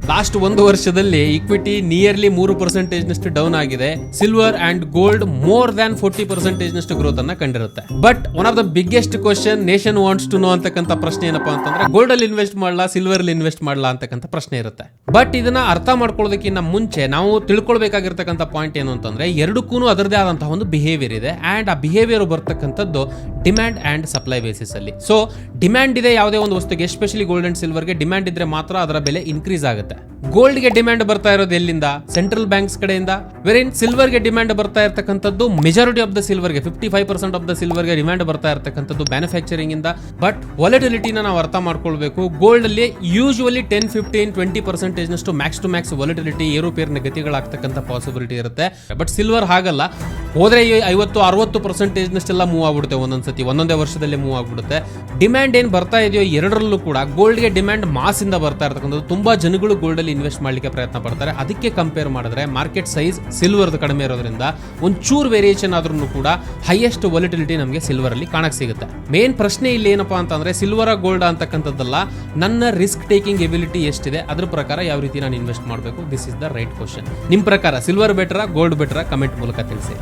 Last 1 ವರ್ಷದಲ್ಲಿ equity nearly 3% ನಷ್ಟು down ಆಗಿದೆ. Silver and gold more than 40% ನಷ್ಟು ಗ್ರೋತ್ ಅನ್ನ ಕಂಡಿರುತ್ತೆ. But one of the biggest question nation wants to know ಅಂತಕ್ಕಂಥ ಪ್ರಶ್ನೆ ಏನಪ್ಪಾ ಅಂತಂದ್ರೆ ಗೋಲ್ಡ್ ಅಲ್ಲಿ ಇನ್ವೆಸ್ಟ್ ಮಾಡಲಾ ಸಿಲ್ವರ್ ಅಲ್ಲಿ ಇನ್ವೆಸ್ಟ್ ಮಾಡಲಾ ಅಂತಕ್ಕಂಥ ಪ್ರಶ್ನೆ ಇರುತ್ತೆ. ಬಟ್ ಇದನ್ನ ಅರ್ಥ ಮಾಡ್ಕೊಳ್ಳೋದಕ್ಕಿಂತ ಮುಂಚೆ ನಾವು ತಿಳ್ಕೊಳ್ಬೇಕಾಗಿರ್ತಕ್ಕಂಥ ಪಾಯಿಂಟ್ ಏನು ಅಂತಂದ್ರೆ ಎರಡಕ್ಕೂ ಅದರದೇ ಆದಂತಹ ಒಂದು ಬಿಹೇವಿಯರ್ ಇದೆ. ಅಂಡ್ ಆ ಬಿಹೇವಿಯರ್ ಬರ್ತಕ್ಕಂಥದ್ದು ಡಿಮ್ಯಾಂಡ್ ಅಂಡ್ ಸಪ್ಲೈ ಬೇಸಿಸ್ ಅಲ್ಲಿ. ಸೊ ಡಿಮ್ಯಾಂಡ್ ಇದೆ ಯಾವುದೇ ಒಂದು ವಸ್ತುಗೆ, ಎಸ್ಪೆಷಲಿ ಗೋಲ್ಡ್ ಅಂಡ್ ಸಿಲ್ವರ್ಗೆ ಡಿಮ್ಯಾಂಡ್ ಇದ್ರೆ ಮಾತ್ರ ಅದರ ಬೆಲೆ ಇನ್ಕ್ರೀಸ್ ಆಗುತ್ತೆ. ಗೋಲ್ಡ್ಗೆ ಡಿಮ್ಯಾಂಡ್ ಬರ್ತಾ ಇರೋದು ಎಲ್ಲಿಂದ? ಸೆಂಟ್ರಲ್ ಬ್ಯಾಂಕ್ಸ್ ಕಡೆಯಿಂದ. ವೆರಿನ್ ಸಿಲ್ವರ್ಗೆ ಡಿಮ್ಯಾಂಡ್ ಬರ್ತಾ ಇರತಕ್ಕಂಥದ್ದು ಮೆಜಾರಿಟಿ ಆಫ್ ದ ಸಿಲ್ವರ್ಗೆ 55% ಆಫ್ ದ ಸಿಲ್ವರ್ಗೆ ಡಿಮ್ಯಾಂಡ್ ಬರ್ತಾ ಇರತಕ್ಕಂಥದ್ದು ಮ್ಯಾನುಫ್ಯಾಕ್ಚರಿಂಗ್ ಇಂದ. ಬಟ್ ವಾಲಟಿಲಿಟಿನ ನಾವು ಅರ್ಥ ಮಾಡ್ಕೊಳ್ಬೇಕು. ಗೋಲ್ಡ್ ಅಲ್ಲಿ ಯೂಶುವಲಿ 10-15-20% ನಷ್ಟು ಮ್ಯಾಕ್ಸ್ ಟು ಮ್ಯಾಕ್ಸ್ ವಾಲಟಿಲಿಟಿ ಏರುಪೇರಿನ ಗತಿಗಳಾಗ್ತಕ್ಕಂಥ ಪಾಸಿಬಿಲಿಟಿ ಇರುತ್ತೆ. ಬಟ್ ಸಿಲ್ವರ್ ಹಾಗಲ್ಲ, ಹೋದ್ರೆ 50-60% ನಷ್ಟೆಲ್ಲ ಮೂವ್ ಆಗ್ಬಿಡುತ್ತೆ. ಒಂದೊಂದ್ಸತಿ ಒಂದೊಂದೇ ವರ್ಷದಲ್ಲಿ ಮೂವ್ ಆಗ್ಬಿಡುತ್ತೆ. ಡಿಮ್ಯಾಂಡ್ ಏನ್ ಬರ್ತಾ ಇದೆಯೋ ಎರಡರಲ್ಲೂ ಕೂಡ ಗೋಲ್ಡ್ಗೆ ಡಿಮ್ಯಾಂಡ್ ಮಾಸ್ ಇಂದ ಬರ್ತಾ ಇರತಕ್ಕಂಥದ್ದು. ತುಂಬಾ ಜನಗಳು ಗೋಲ್ಡ್ ಅಲ್ಲಿ ಇನ್ವೆಸ್ಟ್ ಮಾಡ್ಲಿಕ್ಕೆ ಪ್ರಯತ್ನ ಪಡ್ತಾರೆ. ಅದಕ್ಕೆ ಕಂಪೇರ್ ಮಾಡಿದ್ರೆ ಮಾರ್ಕೆಟ್ ಸೈಜ್ ಸಿಲ್ವರ್ ಕಡಿಮೆ ಇರೋದ್ರಿಂದ ಒಂಚೂರು ವೇರಿಯೇಷನ್ ಆದ್ರೂ ಕೂಡ ಹೈಯೆಸ್ಟ್ ವಾಲಟಿಲಿಟಿ ನಮಗೆ ಸಿಲ್ವರ್ ಅಲ್ಲಿ ಕಾಣಕ್ ಸಿಗುತ್ತೆ. ಮೇನ್ ಪ್ರಶ್ನೆ ಇಲ್ಲಿ ಏನಪ್ಪಾ ಅಂತಂದ್ರೆ ಸಿಲ್ವರ್ ಗೋಲ್ಡ್ ಅಂತಕ್ಕಂಥದ್ದಲ್ಲ, ನನ್ನ ರಿಸ್ಕ್ ಟೇಕಿಂಗ್ ಎಬಿಲಿಟಿ ಎಷ್ಟಿದೆ ಅದ್ರ ಪ್ರಕಾರ ಯಾವ ರೀತಿ ನಾನು ಇನ್ವೆಸ್ಟ್ ಮಾಡಬೇಕು. This is the right question. ನಿಮ್ ಪ್ರಕಾರ ಸಿಲ್ವರ್ ಬೆಟರಾ ಗೋಲ್ಡ್ ಬೆಟರಾ? ಕಮೆಂಟ್ ಮೂಲಕ ತಿಳಿಸಿ.